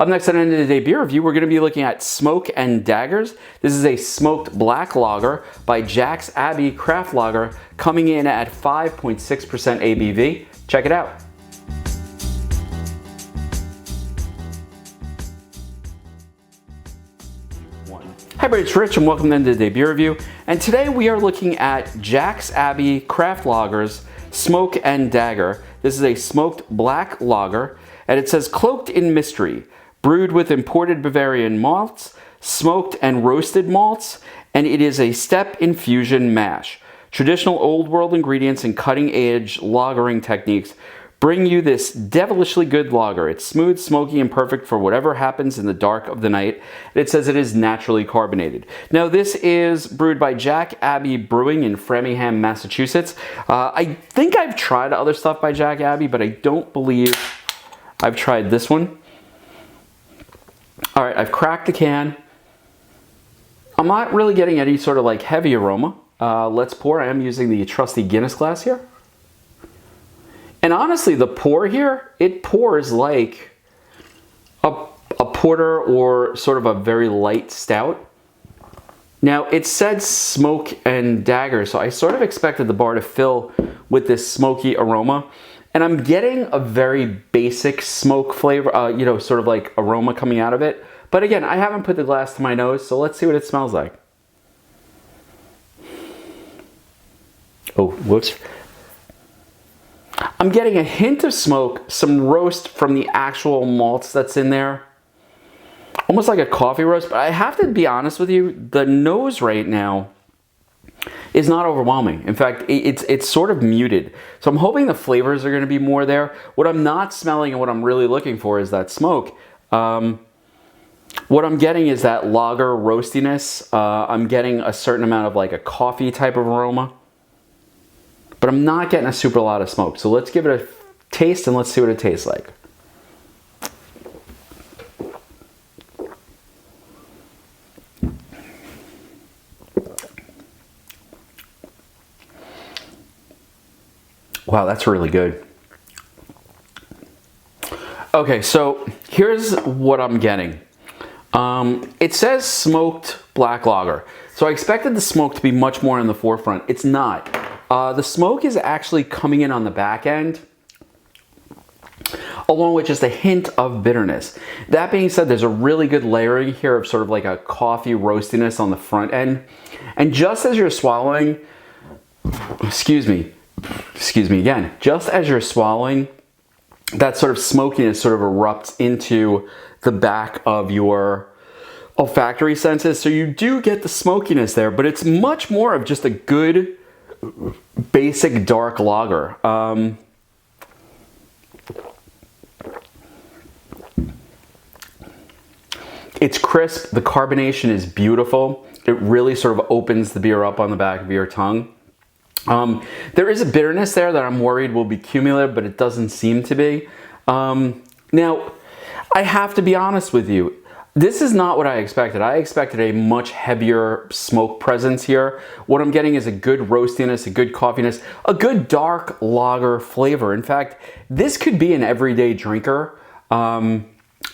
Up next on End of the Day Beer Review, we're going to be looking at Smoke and Daggers. This is a smoked black lager by Jack's Abbey Craft Lager, coming in at 5.6% ABV. Check it out. Hi everybody, it's Rich and welcome to End of the Day Beer Review. And today we are looking at Jack's Abbey Craft Lagers Smoke and Dagger. This is a smoked black lager, and it says cloaked in mystery, brewed with imported Bavarian malts, smoked and roasted malts, and it is a step infusion mash. Traditional old world ingredients and cutting edge lagering techniques bring you this devilishly good lager. It's smooth, smoky, and perfect for whatever happens in the dark of the night. It says it is naturally carbonated. Now, this is brewed by Jack Abbey Brewing in Framingham, Massachusetts. I think I've tried other stuff by Jack Abbey, but I don't believe I've tried this one. All right, I've cracked the can. I'm not really getting any sort of like heavy aroma. Let's pour. I am using the trusty Guinness glass here. And honestly, the pour here, it pours like a porter or sort of a very light stout. Now, it said Smoke and Dagger, so I sort of expected the bar to fill with this smoky aroma. And I'm getting a very basic smoke flavor, sort of like aroma coming out of it. But again, I haven't put the glass to my nose, so let's see what it smells like. Oh, whoops. I'm getting a hint of smoke, some roast from the actual malts that's in there. Almost like a coffee roast, but I have to be honest with you, the nose right now is not overwhelming. In fact, it's sort of muted. So I'm hoping the flavors are going to be more there. What I'm not smelling and what I'm really looking for is that smoke. What I'm getting is that lager roastiness. I'm getting a certain amount of like a coffee type of aroma. But I'm not getting a super lot of smoke. So let's give it a taste and let's see what it tastes like. Wow, that's really good. Okay, so here's what I'm getting. It says smoked black lager. So I expected the smoke to be much more in the forefront. It's not. The smoke is actually coming in on the back end, along with just a hint of bitterness. That being said, there's a really good layering here of sort of like a coffee roastiness on the front end. And just as you're swallowing, excuse me again, just as you're swallowing, that sort of smokiness sort of erupts into the back of your olfactory senses. So you do get the smokiness there, but it's much more of just a good basic dark lager. It's crisp. The carbonation is beautiful. It really sort of opens the beer up on the back of your tongue. There is a bitterness there that I'm worried will be cumulative, but it doesn't seem to be. Now, I have to be honest with you. This is not what I expected. I expected a much heavier smoke presence here. What I'm getting is a good roastiness, a good coffeeness, a good dark lager flavor. In fact, this could be an everyday drinker.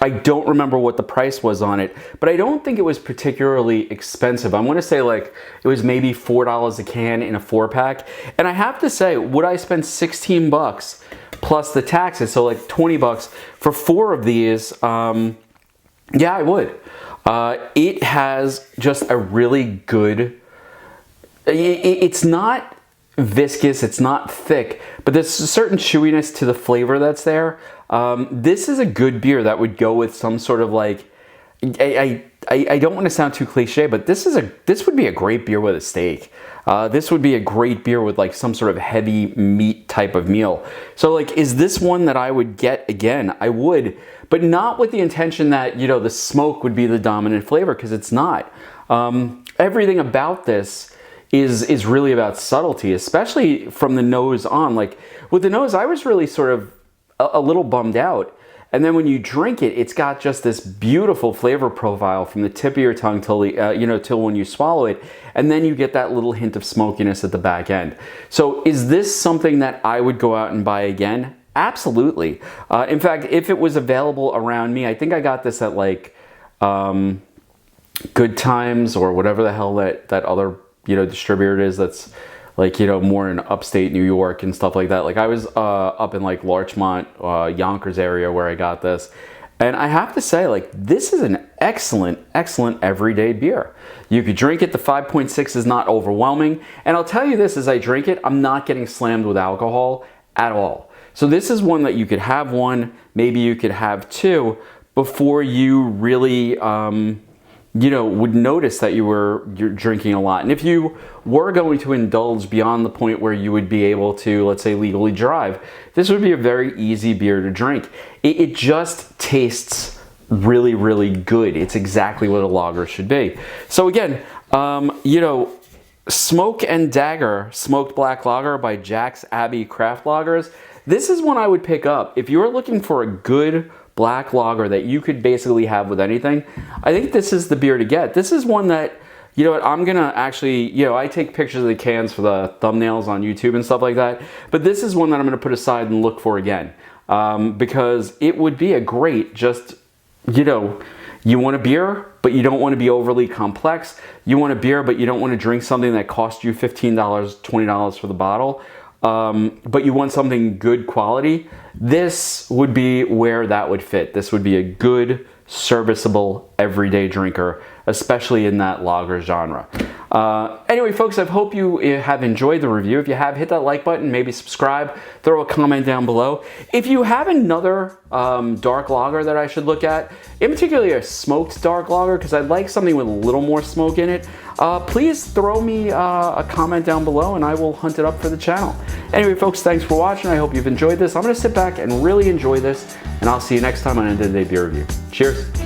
I don't remember what the price was on it, but I don't think it was particularly expensive. I want to say like it was maybe $4 a can in a 4-pack. And I have to say, would I spend 16 bucks plus the taxes, so like 20 bucks for 4 of these? Yeah, I would. It has just a really good, it's not viscous, it's not thick, but there's a certain chewiness to the flavor that's there. This is a good beer that would go with some sort of like, I don't want to sound too cliche, but this would be a great beer with a steak. This would be a great beer with like some sort of heavy meat type of meal. So like, is this one that I would get again? I would, but not with the intention that, you know, the smoke would be the dominant flavor, because it's not. Everything about this is really about subtlety, especially from the nose on. Like with the nose, I was really sort of a little bummed out. And then when you drink it, it's got just this beautiful flavor profile from the tip of your tongue till the, till when you swallow it. And then you get that little hint of smokiness at the back end. So is this something that I would go out and buy again? Absolutely. In fact, if it was available around me, I think I got this at like Good Times or whatever the hell that other, you know, distributor is that's like, you know, more in upstate New York and stuff like that. Like I was up in like Larchmont, Yonkers area where I got this. And I have to say, like, this is an excellent, excellent everyday beer. You could drink it. The 5.6 is not overwhelming. And I'll tell you this, as I drink it, I'm not getting slammed with alcohol at all. So this is one that you could have one, maybe you could have two before you really, you know, would notice that you're drinking a lot. And if you were going to indulge beyond the point where you would be able to, let's say, legally drive, this would be a very easy beer to drink. It just tastes really, really good. It's exactly what a lager should be. So again, you know, Smoke and Dagger Smoked Black Lager by Jack's Abbey Craft Lagers. This is one I would pick up. If you're looking for a good black lager that you could basically have with anything, I think this is the beer to get. This is one that, you know what, I'm gonna actually, you know, I take pictures of the cans for the thumbnails on YouTube and stuff like that, but this is one that I'm gonna put aside and look for again, because it would be a great, just, you know, you want a beer, but you don't want to be overly complex. You want a beer, but you don't want to drink something that costs you $15, $20 for the bottle. But you want something good quality. This would be where that would fit. This would be a good, serviceable, everyday drinker, especially in that lager genre. Anyway, folks, I hope you have enjoyed the review. If you have, hit that like button, maybe subscribe, throw a comment down below. If you have another dark lager that I should look at, in particular a smoked dark lager, because I'd like something with a little more smoke in it, please throw me a comment down below and I will hunt it up for the channel. Anyway, folks, thanks for watching. I hope you've enjoyed this. I'm going to sit back and really enjoy this, and I'll see you next time on End of the Day Beer Review. Cheers.